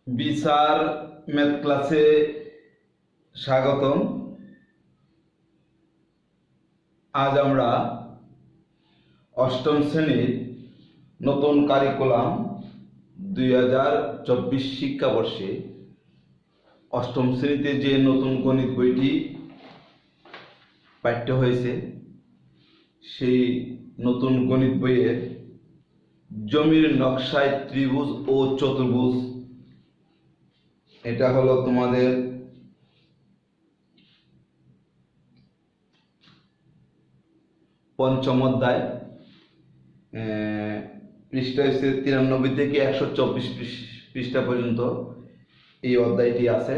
বিসার math ক্লাসে স্বাগতম। আজ আমরা অষ্টম শ্রেণীর নতুন কারিকুলাম 2024 শিক্ষাবর্ষে অষ্টম শ্রেণীতে যে নতুন গণিত বইটি পাঠ্য হয়েছে সেই নতুন গণিত বইয়ের জমির নকশায় ত্রিভুজ ও চতুর্ভুজ, এটা হলো তোমাদের পঞ্চম অধ্যায়। পৃষ্ঠা হচ্ছে 93 থেকে 124 পৃষ্ঠা পর্যন্ত এই অধ্যায়টি আছে।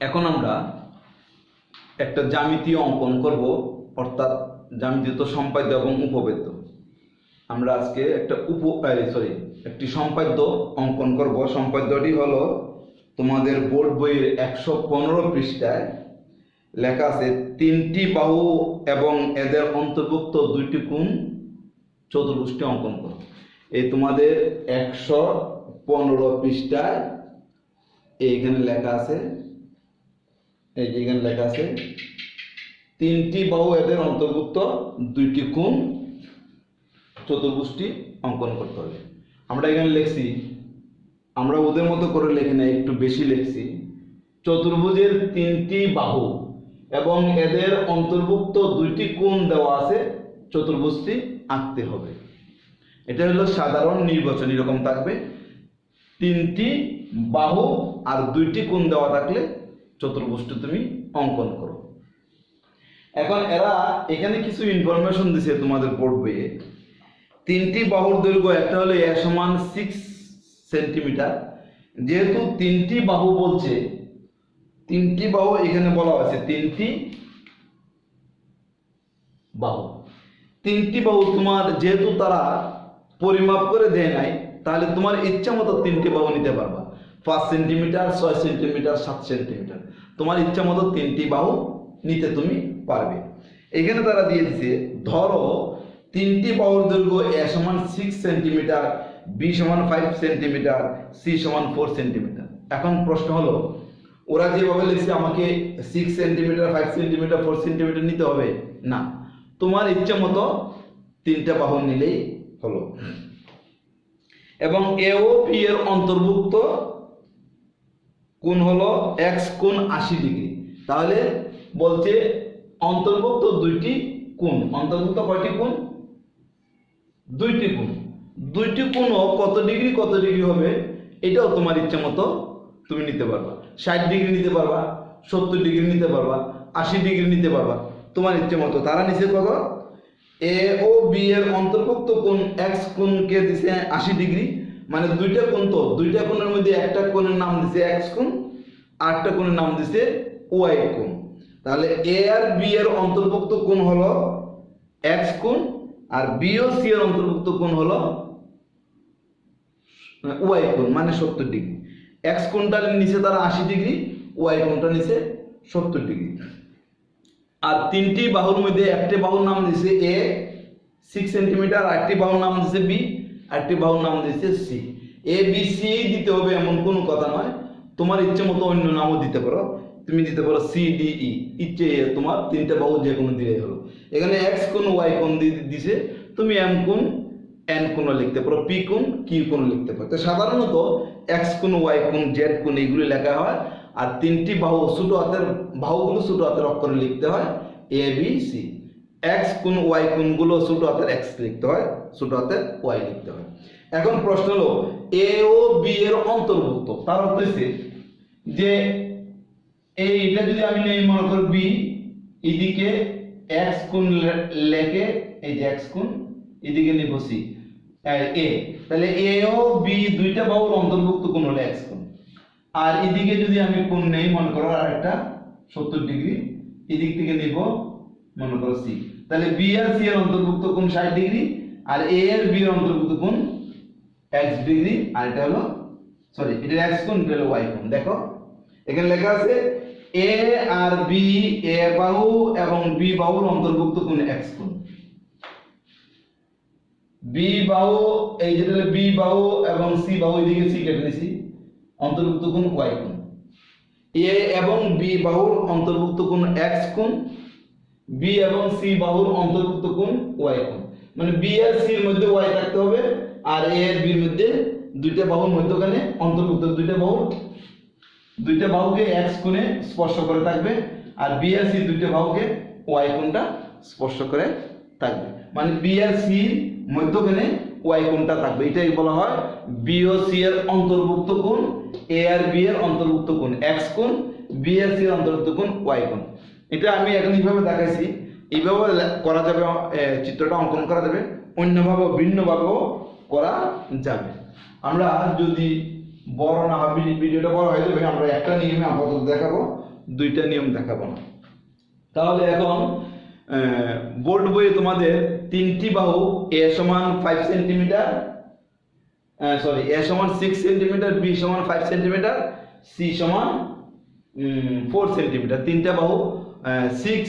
এখন আমরা একটা জ্যামিতি অঙ্কন করব, অর্থাৎ জ্যামিতি তো সম্পাদ্য এবং উপপাদ্য। আমরা আজকে একটি সম্পাদ্য অঙ্কন করব। সম্পাদ্যটি হলো তোমাদের বোর্ড বইয়ের 115 পৃষ্ঠায় লেখা আছে, 3টি বাহু এবং এদের অন্তর্ভুক্ত 2টি কোণ চতুর্ভুজটি অঙ্কন করো। এই তোমাদের 115 পৃষ্ঠায় এইখানে লেখা আছে, এই যে এখানে লেখা আছে 3টি বাহু এদের অন্তর্ভুক্ত 2টি কোণ চতুর্ভুজটি অঙ্কন করতে হবে। আমরা এখানে লিখছি, আমরা ওদের মতো করে লিখি না, একটু বেশি লিখছি। চতুর্ভুজের 3টি বাহু এবং এদের অন্তর্ভুক্ত 2টি কোণ দেওয়া আছে, চতুর্ভুজটি আঁকতে হবে। এটা হলো সাধারণ নির্বাচন, এরকম থাকবে 3টি বাহু আর 2টি কোণ দেওয়া থাকলে চতুর্ভুজটি তুমি অঙ্কন করো। এখন এরা এখানে কিছু ইনফরমেশন দিছে তোমাদের বোর্ড বইয়ে। 3টি বাহুর দৈর্ঘ্য একটা হলো a সমান 6 সেন্টিমিটার। যেহেতু 3টি বাহু বলছে, 3টি বাহু এখানে বলা আছে, 3টি বাহু। 3টি বাহু তোমার যেহেতু তারা পরিমাপ করে দেয় নাই, তাহলে তোমার ইচ্ছা মতো 3টি বাহু নিতে পারবা। 5 সেন্টিমিটার, 6 সেন্টিমিটার, 7 সেন্টিমিটার, তোমার ইচ্ছা মতো 3টি বাহু নিতে তুমি পারবে। এখানে তারা দিয়ে দিচ্ছে, ধরো 3টি বাহুর দৈর্ঘ্য a সমান 6 সেন্টিমিটার, b সমান 5 সেন্টিমিটার, c সমান 4 সেন্টিমিটার। এখন প্রশ্ন হলো, ওরা যেভাবে লিখছে আমাকে 6 সেন্টিমিটার, 5 সেন্টিমিটার, 4 সেন্টিমিটার নিতে হবে না, তোমার ইচ্ছা মতো 3টা বাহু নিলেই হলো। এবং এ ও বি এর অন্তর্ভুক্ত কোণ হলো x কোণ 80 ডিগ্রি। তাহলে বলছে অন্তর্ভুক্ত 2টি কোণ, অন্তর্ভুক্ত কয়টি কোণ? 2টি কোণ। 2টি কোণও কত ডিগ্রি কত ডিগ্রি হবে, এটাও তোমার ইচ্ছা মতো তুমি নিতে পারবা। 60 ডিগ্রি নিতে পারবা, 70 ডিগ্রি নিতে পারবা, 80 ডিগ্রি নিতে পারবা, তোমার ইচ্ছে মতো। তারা নিচে কত? এ ও বি এর অন্তর্ভুক্ত কোণ x কোণকে দিছে 80 ডিগ্রি, মানে 2টা কোণ, তো 2টা কোণের মধ্যে একটা কোণের নাম দিছে x কোণ, আরেকটা কোণের নাম দিছে y কোণ। তাহলে এ আর বি এর অন্তর্ভুক্ত কোণ হলো x কোণ, আর বি ও সি এর অন্তর্ভুক্ত কোণ হলো y কোণ, মানে 70 ডিগ্রি। x কোণটার নিচে তারা 80 ডিগ্রি, y কোণটা নিচে 70 ডিগ্রি। আর 3টি বাহুর মধ্যে একটি বাহুর নাম দিছে a 6 সেন্টিমিটার, আরেকটি বাহুর নাম দিছে b, আরেকটি বাহুর নাম দিছে c। a b c দিতে হবে এমন কোনো কথা নয়, তোমার ইচ্ছে মতো অন্য নামও দিতে পারো। তুমি দিতে পারো c d e, ইচ্ছে তোমার 3টা বাহু যে কোনো দিলেই হলো। এখানে x কোণ y কোণ দিছে, তুমি m কোণ n কোণ লিখতে পারো, p কোণ q কোণ লিখতে পারো। তো সাধারণত x কোণ y কোণ z কোণ এইগুলি লেখা হয়, আর 3টি বাহু ছোট হাতের বাহুগুলো ছোট হাতের অক্ষরে লিখতে হয় a b c। x কোণ y কোণগুলো ছোট হাতের x লিখতে হয়, ছোট হাতের y লিখতে হয়। এখন প্রশ্ন হলো, a ও b এর অন্তর্ভুক্ত, তার অর্থ হচ্ছে যে এইটা যদি আমি নেই, মনে করি b, এদিকে x কোণ লেখে, এই যে x কোণ, এদিকে নিব c a, তাহলে a ও b 2টা বাহুর অন্তর্ভুক্ত কোণ হলো x কোণ। আর এদিকে যদি আমি কোণ নেই, মনে করো আরেকটা 70 ডিগ্রি, এদিক থেকে নিব মনে করো c, তাহলে b আর c এর অন্তর্ভুক্ত কোণ 60 ডিগ্রি, আর a এর b এর অন্তর্ভুক্ত কোণ x ডিগ্রি, আর এটা হলো এটা x কোণ, এটা হলো y কোণ। দেখো এখানে লেখা আছে a আর b, a বাহু এবং b বাহুর অন্তর্ভুক্ত কোণ x কোণ। b বাহু, এই যেটা b বাহু এবং c বাহু, এদিকে c কেটে নিছি, অন্তর্ভুক্ত কোণ ওয়াই কোণ। এ এবং বি বাহুর অন্তর্ভুক্ত কোণ এক্স কোণ, বি এবং সি বাহুর অন্তর্ভুক্ত কোণ ওয়াই কোণ। মানে বি আর সি এর মধ্যে ওয়াই থাকতে হবে, আর এ আর বি এর মধ্যে দুইটা বাহুর মধ্যখানে অন্তর্ভুক্ত দুইটা বাহুকে এক্স কোণে স্পর্শ করে থাকবে, আর বি আর সি দুইটা বাহুকে ওয়াই কোণটা স্পর্শ করে থাকবে। মানে বি আর সি মধ্যখানে ওয়াই কোণটা থাকবে, এটাই বলা হয় বি ও সি এর অন্তর্ভুক্ত কোণ, এ আর বি এর অন্তর্ভুক্ত কোণ এক্স কোণ, বি আর সি এর অন্তর্ভুক্ত কোণ ওয়াই কোণ। এটা আমি এখন এইভাবে দেখাইছি, এইভাবে করা যাবে, চিত্রটা অঙ্কন করা যাবে, অন্যভাবে ভিন্নভাবেও করা যাবে। আমরা যদি বড় না হয়, ভিডিওটা বড় হয়ে যাবে, আমরা একটা নিয়মে আপাতত দেখাবো, দুইটা নিয়ম দেখাবো না। তাহলে এখন বোর্ড বইয়ে তোমাদের তিনটি বাহু এ সমান 5 সেন্টিমিটার, সরি এ সমান 6 সেন্টিমিটার, বি সমান 5 সেন্টিমিটার, সি সমান 4 সেন্টিমিটার, তিনটা বাহু 6,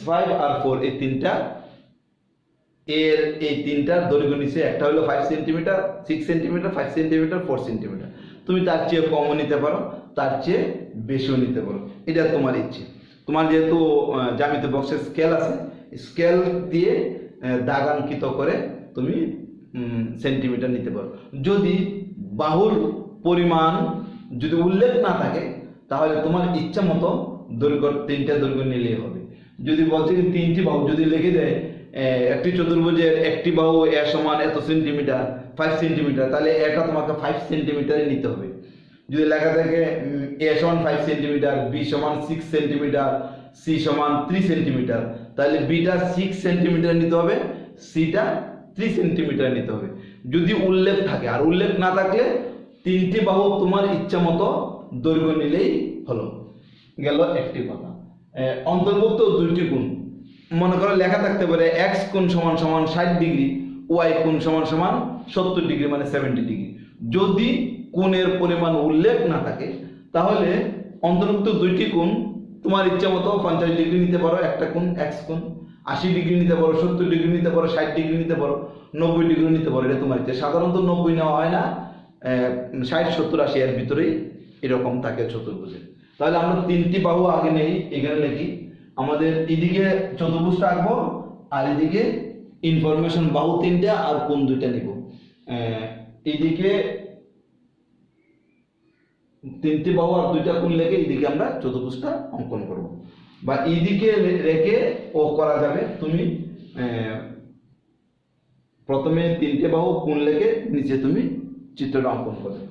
5 আর 4, এই তিনটা এর এই তিনটার দৈর্ঘ্য নিচে একটা হলো 5 সেন্টিমিটার, 6 সেন্টিমিটার, 5 সেন্টিমিটার, 4 সেন্টিমিটার। তুমি তার চেয়ে কমও নিতে পারো, তার চেয়ে বেশিও নিতে পারো, এটা তোমার ইচ্ছে। তোমার যেহেতু জ্যামিতি বক্সের স্কেল আছে, স্কেল দিয়ে দাগাঙ্কিত করে তুমি সেন্টিমিটার নিতে পারো। যদি বাহুর পরিমাণ যদি উল্লেখ না থাকে, তাহলে তোমার ইচ্ছা মতো দৈর্ঘ্য, তিনটা দৈর্ঘ্য নিলেই হবে। যদি বলছে কি তিনটি বাহু যদি লিখে দেয়, একটি চতুর্ভুজের একটি বাহু এ সমান এত সেন্টিমিটার, 5 সেন্টিমিটার, তাহলে এটা তোমাকে 5 সেন্টিমিটারে নিতে হবে। যদি লেখা থাকে এ সমান 5 সেন্টিমিটার, বি সমান 6 সেন্টিমিটার, সি সমান 3 সেন্টিমিটার, তাহলে বিটা 6 সেন্টিমিটার নিতে হবে, সিটা 3 সেন্টিমিটার নিতে হবে, যদি উল্লেখ থাকে। আর উল্লেখ না থাকলে তিনটি বাহু তোমার ইচ্ছা মতো দৈর্ঘ্য নিলেই হলো। গেল একটি কথা। অন্তর্ভুক্ত দুইটি কোণ, মনে করো লেখা থাকতে পারে এক্স কোণ সমান সমান 60 ডিগ্রি, ওয়াই কোণ সমান সমান 70 ডিগ্রি, মানে 70 ডিগ্রি। যদি কোণের পরিমাণ উল্লেখ না থাকে, তাহলে অন্তর্ভুক্ত দুইটি কোণ তোমার ইচ্ছা মতো 50 ডিগ্রি নিতে পারো, একটা কোণ এক্স কোণ, 80 ডিগ্রি নিতে পারো, 70 ডিগ্রি নিতে পারো, 60 ডিগ্রি নিতে পারো, 90 ডিগ্রি নিতে পারো, এটা তোমার ইচ্ছা। সাধারণত 90 নেওয়া হয় না, 60, 70, 80 এর ভিতরেই এরকম থাকে চতুর্ভুজে। তাহলে আমরা তিনটি বাহু আগে নেই, এখানে লিখি। আমাদের এদিকে চতুর্ভুজটা আঁকবো, আর এদিকে ইনফরমেশন বাহু তিনটা আর কোণ দুইটা নিব। এইদিকে তিনটি বাহু আর দুইটা কোণ লেখে এইদিকে আমরা চতুর্ভুজটা অঙ্কন করব, বা এইদিকে রেখে ও করা যাবে। তুমি প্রথমে তিনটে বাহু কোণ লেখে নিচে তুমি চিত্রটা অঙ্কন করবে।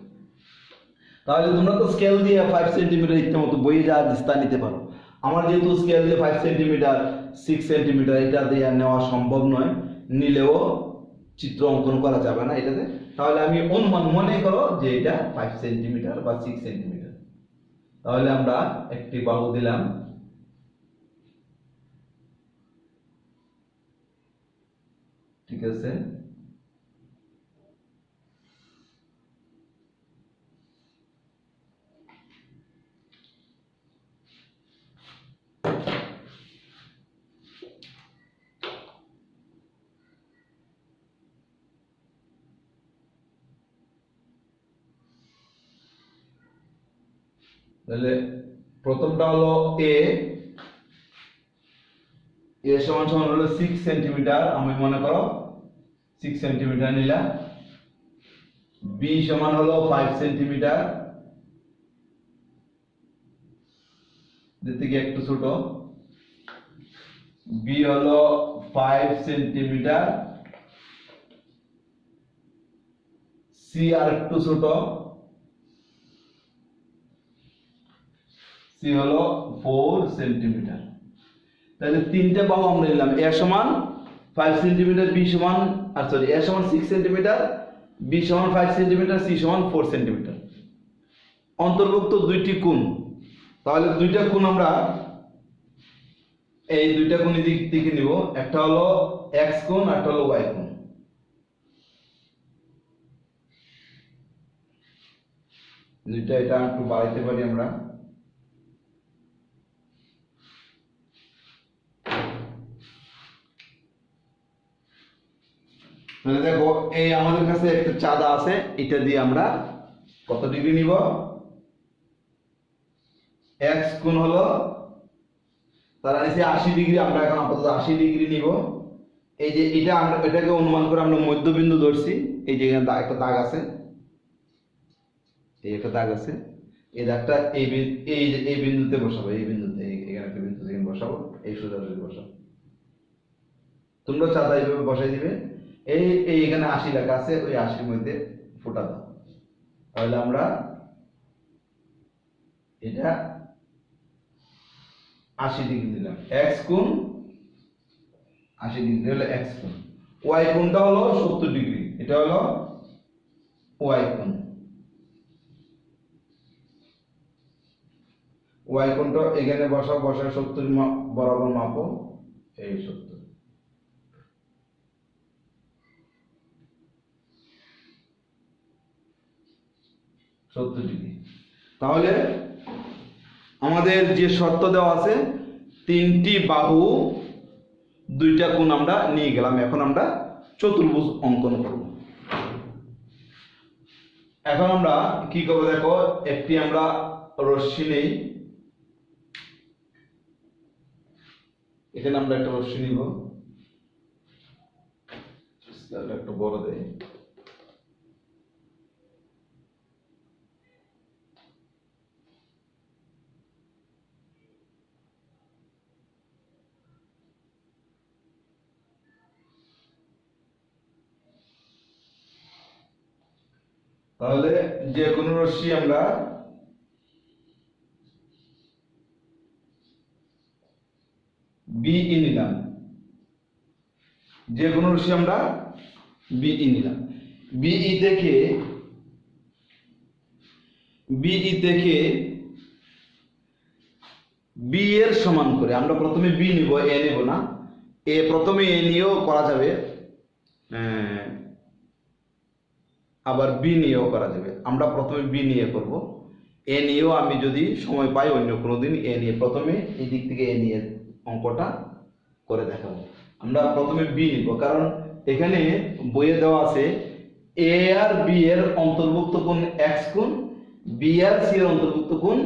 তাহলে তোমরা তো স্কেল দিয়ে 5 সেন্টিমিটার ইচ্ছা মতো বইয়ে যা তা নিতে পারো। আমার যেহেতু স্কেল দিয়ে 5 সেন্টিমিটার, 6 সেন্টিমিটার এটা দিয়ে নেওয়া সম্ভব নয়, নিলেও চিত্র অঙ্কন করা যাবে না এটাতে। তাহলে আমি অনুমান মনে করো যে এটা 5 সেন্টিমিটার বা 6 সেন্টিমিটার। তাহলে আমরা একটি বাহু দিলাম, ঠিক আছে। তাহলে প্রথমটা হলো এ সমান সমান হলো 6 সেন্টিমিটার, আমি মনে করো 6 সেন্টিমিটার নিলাম। বি সমান হলো 5 সেন্টিমিটার, এর থেকে একটু ছোট, বি হলো 5 সেন্টিমিটার, সি আর একটু ছোট, সি হলো 4 সেন্টিমিটার। তাহলে তিনটে বাহু আমরা নিলাম, এ সমান 5 সেন্টিমিটার, বি সমান এ সমান 6 সেন্টিমিটার, বি সমান 5 সেন্টিমিটার, সি সমান 4 সেন্টিমিটার। অন্তর্ভুক্ত দুইটি কোণ, তাহলে দুইটা কোণ আমরা এই দুইটা কোণ এদিক থেকে নিব, একটা হলো এক্স কোণ আর একটা হলো ওয়াই কোণ। দুইটা এটা একটু বাড়াইতে পারি আমরা। তাহলে দেখো এই আমাদের কাছে একটা চাঁদা আছে, এটা দিয়ে আমরা কত ডিগ্রি নিব, x কোণ হলো তারা নিচে 80 ডিগ্রি, আমরা এখন আপাতত 80 ডিগ্রি নিব। এই যে এটা আমরা এটাকে অনুমান করে আমরা মধ্যবিন্দু ধরছি, এই যে এখানে একটা দাগ আছে, এই একটা দাগ আছে, এই দাগটা এই বিন্দুতে বসাবো, এই বিন্দুতে এখানে একটা বিন্দু থেকে বসাবো, এই সোজাসুজি বসাবো। তোমরা চাঁদা এইভাবে বসাই দিবে। এই এখানে 80 লেখা আছে, ওই 80 এর মধ্যে ফোঁটা দাও। তাহলে আমরা এটা 80 ডিগ্রি দিলাম, x কোণ 80 ডিগ্রি হলো x কোণ, y কোণটা হলো 70 ডিগ্রি, এটা হলো y কোণ। y কোণটা এখানে বসাও, বসায় 70 বরাবর মাপো, এই 70 ডিগ্রি। তাহলে আমাদের যে শর্ত দেওয়া আছে, 3টি বাহু 2টা কোণ আমরা নিয়ে গেলাম, এখন আমরা চতুর্ভুজ অঙ্কন করব। এখন আমরা কি করব দেখো, একটি আমরা রশ্মি নেই, এখানে আমরা একটা রশ্মি নিব, একটা বড় দেয়, তাহলে যে কোনো রশ্মি আমরা বিই নিলাম, যে কোনো রশ্মি আমরা বিই নিলাম। বিই থেকে বি এর সমান করে আমরা প্রথমে বি নিব, এ নেব না, প্রথমে এ নিয়েও করা যাবে, আবার বি নিয়েও করা যাবে। আমরা প্রথমে বি নিয়ে করব, এ নিয়েও আমি যদি সময় পাই অন্য কোনো দিন এ নিয়ে, প্রথমে এই দিক থেকে এ নিয়ে অঙ্কটা করে দেখাবো। আমরা প্রথমে বি নিব, কারণ এখানে বইয়ে দেওয়া আছে এ আর বি এর অন্তর্ভুক্ত কোণ x কোণ, বি আর সি এর অন্তর্ভুক্ত কোণ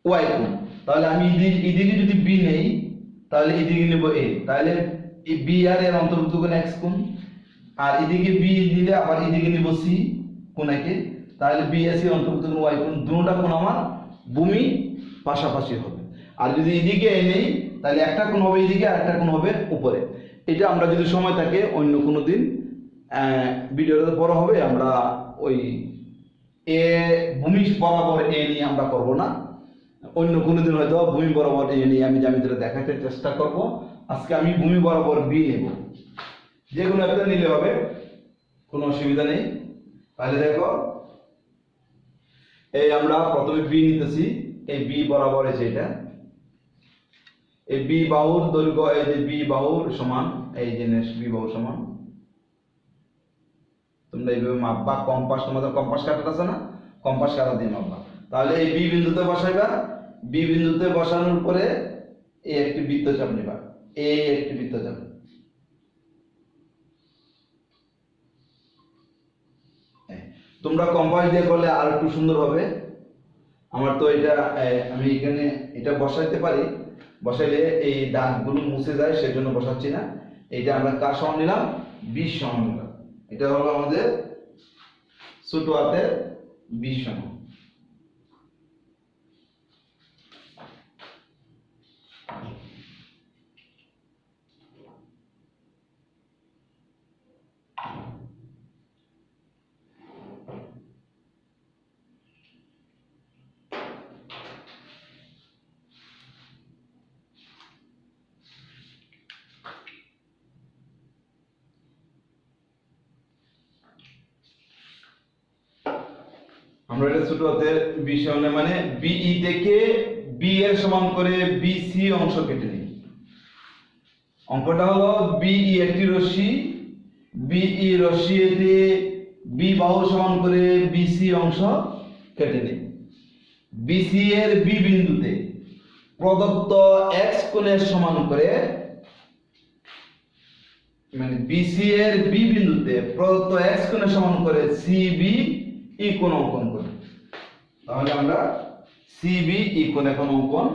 y কোণ। তাহলে আমি এদিকে যদি বি নেই, তাহলে এদিকে নেব এ, তাহলে এই বি আর এর অন্তর্ভুক্ত কোণ x কোণ, আর এদিকে বি দিলে আবার এদিকে নিব সি কোণাকে, তাহলে বি আর সি এর অন্তর্ভুক্ত কোণ y কোণ, দুটোটা কোণ আমার ভূমি পাশাপাশি হবে। আর যদি এদিকে এ নেই, তাহলে একটা কোণ হবে এদিকে আর একটা কোণ হবে উপরে। এটা আমরা যদি সময় থাকে অন্য কোনো দিন, ভিডিওটা বড় হবে, আমরা ওই এ ভূমি বরাবর এ নিয়ে আমরা করব না, অন্য কোনো দিন হয়তো ভূমি বরাবর এ নিয়ে আমি জ্যামিতিটা দেখাতে চেষ্টা করব। আজকে আমি ভূমি বরাবর বি নেব, যে কোনো একটা নিলে হবে, কোনো অসুবিধা নেই। তাহলে দেখো, এই আমরা প্রথমে বি নিতেছি, এই বি বরাবর আছে এটা, এই বি বাহুর দৈর্ঘ্য, এই যে বি বাহুর সমান, এই যে বি বাহু সমান, তোমরা এইভাবে মাপবা, কম্পাস, তোমাদের কম্পাস কাটা আছে না, কম্পাস কাটা দিয়ে মাপবা। তাহলে এই বি বিন্দুতে বসাইবা, বি বিন্দুতে বসানোর পরে এই একটি বৃত্তচাপ নিবা, এই একটি বৃত্তচাপ, তোমরা কম্পাস দিয়ে করলে আর একটু সুন্দর হবে। আমার তো এটা আমি এখানে এটা বসাইতে পারি, বসাইলে এই দাগগুলো মুছে যায়, সেজন্য বসাচ্ছি না। এটা আমরা কার সমান নিলাম, 20 সমান নিলাম, এটা হলো আমাদের ছোট হাতের 20 সমান। আমরা এটা ছোট হাতের 20 সমান, মানে বিই থেকে বি এর সমান করে বিসি অংশ কেটে নিই। অঙ্কটা হলো বিই একটি রশ্মি, বিই রশ্মিতে বি বাহু সমান করে বিসি অংশ কেটে নিই। বিসি এর বি বিন্দুতে প্রদত্ত x কোণের সমান করে, মানে বিসি এর বি বিন্দুতে প্রদত্ত x কোণের সমান করে সিবি ই কোণ অঙ্কন করি। তাহলে আমরা সিবি ই কোণ এখন অঙ্কন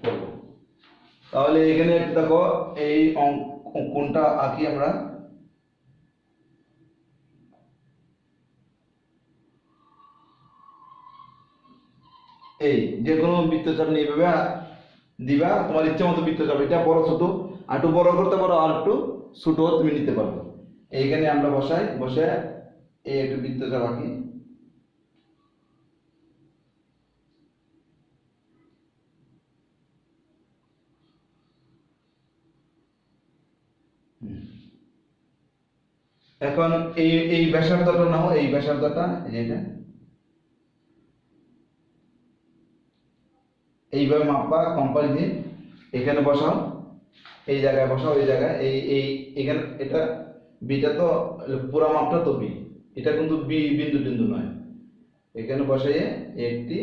করব। তাহলে এখানে দেখো এই কোণটা আঁকি আমরা। এই যে কোনো বৃত্তচাপ নিয়ে দিবা, তোমার ইচ্ছা মতো বৃত্তচাপ, এটা বড় ছোট, আর একটু বড় করতে পারো, আর একটু ছোট তুমি নিতে পারবে। এইখানে আমরা বসে এই একটু বৃত্তচাপ আঁকি। এখন এই ব্যাসার্ধটা নাও, এই ব্যাসার্ধটা এটা এইভাবে মাপবা কম্পাস দিয়ে, এখানে বসাও, এই জায়গায় বসাও, এই জায়গায় এখানে এটা বিটা তো পুরো মাপটা তো বি, এটা কিন্তু বি বিন্দু বিন্দু নয়। এখানে বসাইয়ে একটি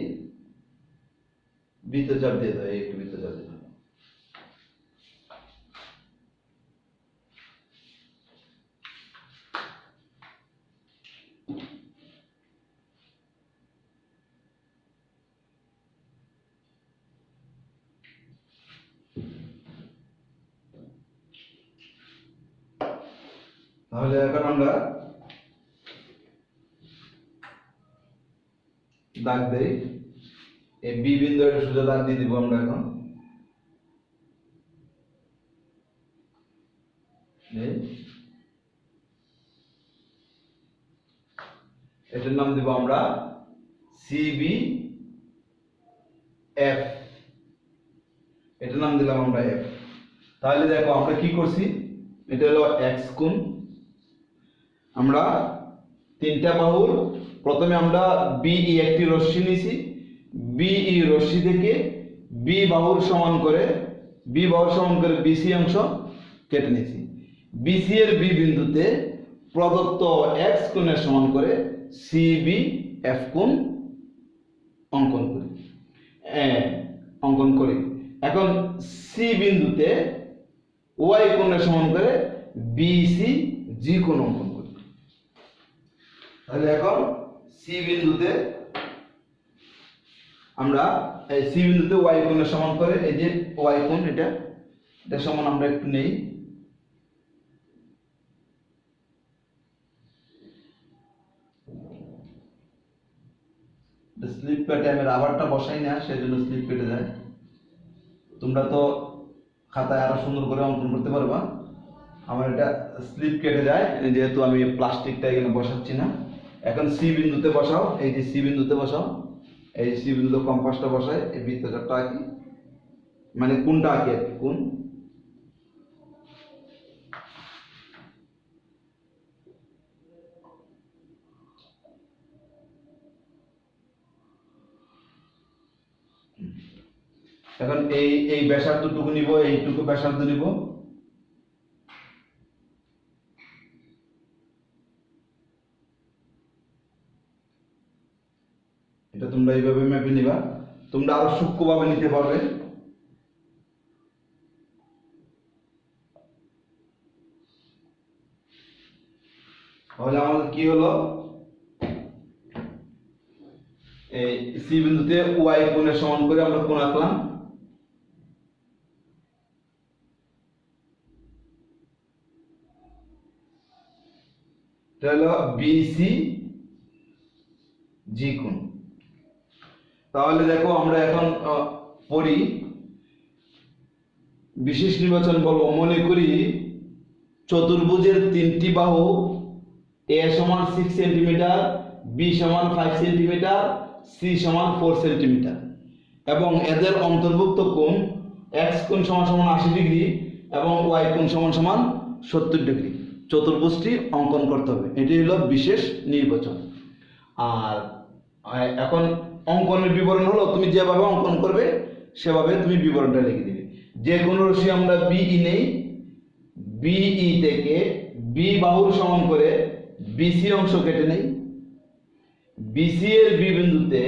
বৃত্তচাপ দিয়ে দাও, একটি বৃত্তচাপ দিয়ে দাও। তাহলে এখন আমরা দাগ দেই, এই বি বিন্দু একটা সোজা দাগ দিয়ে দিব আমরা এখন। এটার নাম দিব আমরা সিবি এফ, এটার নাম দিলাম আমরা এফ। তাহলে দেখো আমরা কি করছি, এটা হলো এক্স কোণ। আমরা তিনটা বাহুর প্রথমে আমরা বিই একটি রশ্মি নিয়েছি, বিই রশ্মি থেকে বি বাহুর সমান করে বিসি অংশ কেটে নিয়েছি। বিসি এর বি বিন্দুতে প্রদত্ত এক্স কোণের সমান করে সিবি এফ কোণ অঙ্কন করি। এখন সি বিন্দুতে ওয়াই কোণের সমান করে বিসি জি কোণ অঙ্কন করি। তাহলে এখন সি বিন্দুতে আমরা সি বিন্দুতে ওয়াই কোণের সমান করে, এই যে ওয়াই কোণ এটা সমান আমরা একটু নেই। স্লিপ কেটে আমি রাবারটা বসাই না, সেজন্য স্লিপ কেটে যায়। তোমরা তো খাতায় আরো সুন্দর করে অঙ্কন করতে পারবা, আমার এটা স্লিপ কেটে যায় যেহেতু আমি প্লাস্টিকটা এখানে বসাচ্ছি না। এখন সি বিন্দুতে বসাও, এই যে সি বিন্দুতে বসাও, এই সি বিন্দুতে কম্পাসটা বসায়, এই বৃত্তচাপটা আঁকি, মানে কোনটা আঁকি আর কি, কোন। এখন এই ব্যাসার্ধটুকু নিব, এইটুকু ব্যাসার্ধ নিব। এটা তোমরা এইভাবে মেপে নিবা, তোমরা আরো সূক্ষ্মভাবে নিতে পারবে। তাহলে আমাদের কি হলো, এই সি বিন্দুতে ওয়াই কোণের সমান করে আমরা কোণ আঁকলাম। এটা হলো বিসি জি কোণ। তাহলে দেখো আমরা এখন পড়ি বিশেষ নির্বাচন বলবো। মনে করি চতুর্ভুজের তিনটি বাহু এ সমান 6 সেন্টিমিটার, বি সমান 5 সেন্টিমিটার, সি সমান 4 সেন্টিমিটার এবং এদের অন্তর্ভুক্ত কোণ এক্স কোণ সমান সমান 80 ডিগ্রি এবং ওয়াই কোণ সমান সমান 70 ডিগ্রি। চতুর্ভুজটি অঙ্কন করতে হবে, এটি হলো বিশেষ নির্বাচন। আর এখন অঙ্কনের বিবরণ হলো তুমি যেভাবে অঙ্কন করবে সেভাবে তুমি বিবরণটা লিখে দিবে। যে কোনো রশ্মি আমরা বিই নেই, বিই থেকে বি বাহুর সমান করে বিসি অংশ কেটে নেই, বিসি এর বি বিন্দুতে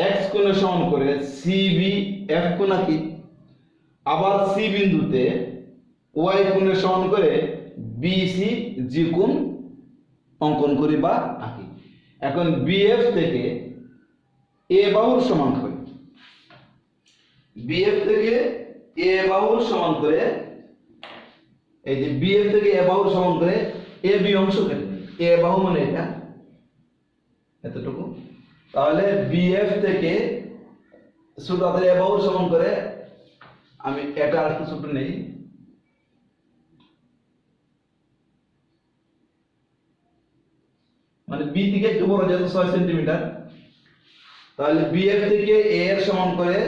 এক্স কোণের সমান করে সিবি এফ কোণ আঁকি। আবার সি বিন্দুতে ওয়াই কোণের সমান করে বিসি জি কোণ অঙ্কন করি বা আঁকি। এখন বিএফ থেকে এ বাহুর সমান করে, বিএফ থেকে এ বাহুর সমান করে, এই যে বিএফ থেকে এ বাহুর সমান করে এ বি অংশ কেটে নিই। এ বাহু মানে এটা এতটুকু, তাহলে বিএফ থেকে ছোট হাতের এ বাহুর সমান করে, আমি এটা আর একটু ছোট নেই, মানে বি থেকে একটু বড় যেহেতু 6 সেন্টিমিটার, তাহলে বিএফ থেকে এ এর সমান করে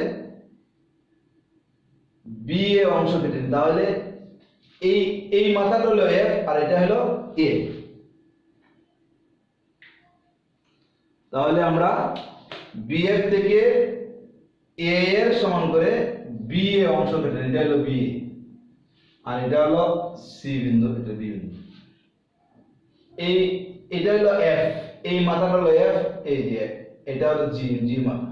বি এ অংশ কেটে নিই। তাহলে এই মাথাটা হলো এফ আর এটা হলো এ। তাহলে আমরা বিএফ থেকে এ এর সমান করে বি এ অংশ কেটে নিই। এটা হলো বি আর এটা হলো সি বিন্দু, এটা বি বিন্দু। এটা হলো এফ, এই মাথাটা হলো এফ, এই যে এটা হলো জি, জি মাথা।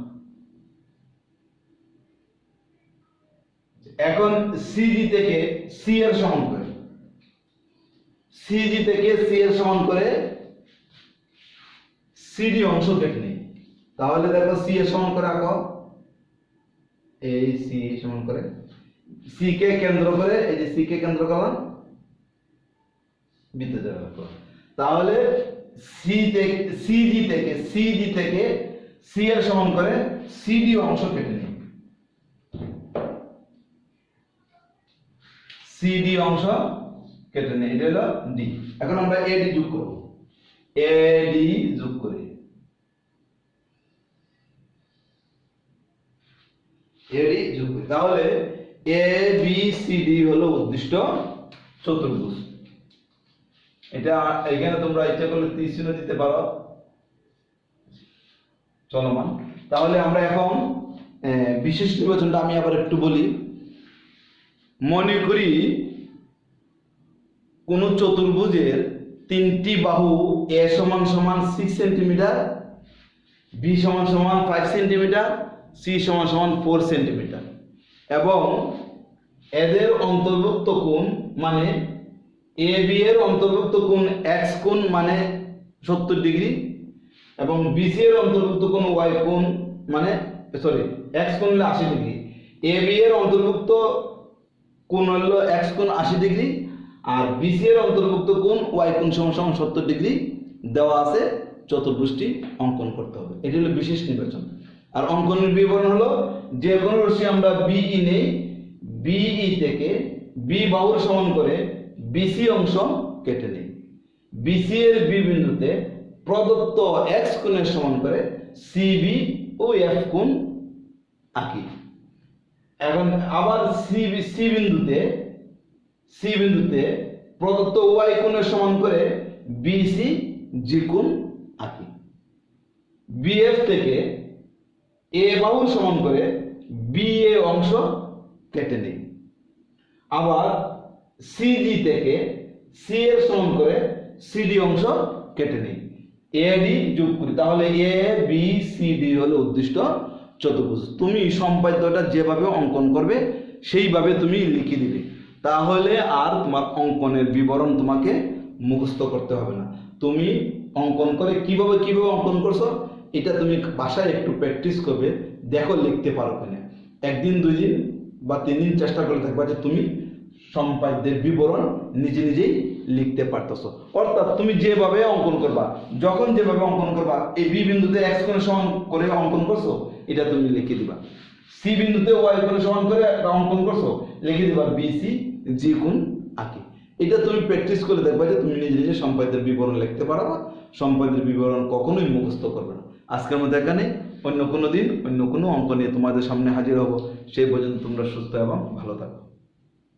এখন সিজি থেকে সি এর সমান করে, সিজি থেকে সি এর সমান করে সিডি অংশ কেটে নিই। তাহলে দেখো সি এর সমান করে আঁকো, এই সি সমান করে সি কে কেন্দ্র করে, এই যে সি কে কেন্দ্র করলাম বৃত্ত রাখো। তাহলে সিজি থেকে সি এর সমান করে সিডি অংশ কেটে নিই, সিডি অংশ কেটে নিই, এটা হলো ডি। এখন আমরা এডি যোগ করব, এডি যোগ করি, এডি যোগ করি। তাহলে এ বি সি ডি হলো উদ্দিষ্ট চতুর্ভুজ। এটা এখানে তোমরা ইচ্ছা করলে তীর চিহ্ন দিতে পারো চলমান। তাহলে আমরা এখন বিশেষ নির্বাচনটা আমি আবার একটু বলি। মনে করি কোন চতুর্ভুজের তিনটি বাহু এ সমান সমান 6 সেন্টিমিটার, বি সমান সমান 5 সেন্টিমিটার, সি সমান সমান 4 সেন্টিমিটার এবং এদের অন্তর্ভুক্ত কোণ মানে এ বি এর অন্তর্ভুক্ত কোণ এক্স কোণ মানে 70 ডিগ্রি এবং বিসি এর অন্তর্ভুক্ত কোণ ওয়াই কোণ মানে এক্স কোণ হলো 80 ডিগ্রি, এ বি এর অন্তর্ভুক্ত কোণ হলো এক্স কোণ 80 ডিগ্রি আর বিসি এর অন্তর্ভুক্ত কোণ ওয়াই কোণ সমান 70 ডিগ্রি দেওয়া আছে। চতুর্ভুজটি অঙ্কন করতে হবে, এটি হলো বিশেষ নির্বাচন। আর অঙ্কনের বিবরণ হলো যে কোনো রশ্মি আমরা বিই নেই, বিই থেকে বি বাহুর সমান করে বিসি অংশ কেটে নেই, বিসি এর বি বিন্দুতে প্রদত্ত এক্স কোণের সমান করে সিবি ও এফ কোণ আঁকি। এখন আবার সি বিন্দুতে প্রদত্ত ওয়াই কোণের সমান করে বিসি জি কোণ আঁকি। বিএফ থেকে এ বাহুর সমান করে বি এ অংশ কেটে নেই। আবার সিজি থেকে সি এর সমান করে সিডি অংশ কেটে নেই, এডি যোগ করি। তাহলে এ বি সি ডি হলো উদ্দিষ্ট চতুর্ভুজ। তুমি সম্পাদ্যটা যেভাবে অঙ্কন করবে সেইভাবে তুমি লিখে দিবে, তাহলে আর তোমার অঙ্কনের বিবরণ তোমাকে মুখস্থ করতে হবে না। তুমি অঙ্কন করে কিভাবে অঙ্কন করছো এটা তুমি বাসায় একটু প্র্যাকটিস করবে, দেখো লিখতে পারো কিনা। একদিন 2 দিন বা 3 দিন চেষ্টা করে থাকবা যে তুমি সম্পাদ্যের বিবরণ নিজেই লিখতে পারতেছো। অর্থাৎ তুমি যেভাবে অঙ্কন করবা, যখন যেভাবে অঙ্কন করবা, এই বি বিন্দুতে এক্স কোণের সমান করে অঙ্কন করছো এটা তুমি লিখে দিবা, সি বিন্দুতে ওয়াই কোণের সমান করে একটা অঙ্কন করছো লিখে দিবা বিসি জি কোণ আঁকি। এটা তুমি প্র্যাকটিস করে দেখবা যে তুমি নিজে সম্পাদ্যের বিবরণ লিখতে পারবা। সম্পাদ্যের বিবরণ কখনোই মুখস্থ করবে না। আজকের মধ্যে এখানে, অন্য কোনো দিন অন্য কোনো অঙ্ক নিয়ে তোমাদের সামনে হাজির হব। সেই পর্যন্ত তোমরা সুস্থ এবং ভালো থাকো।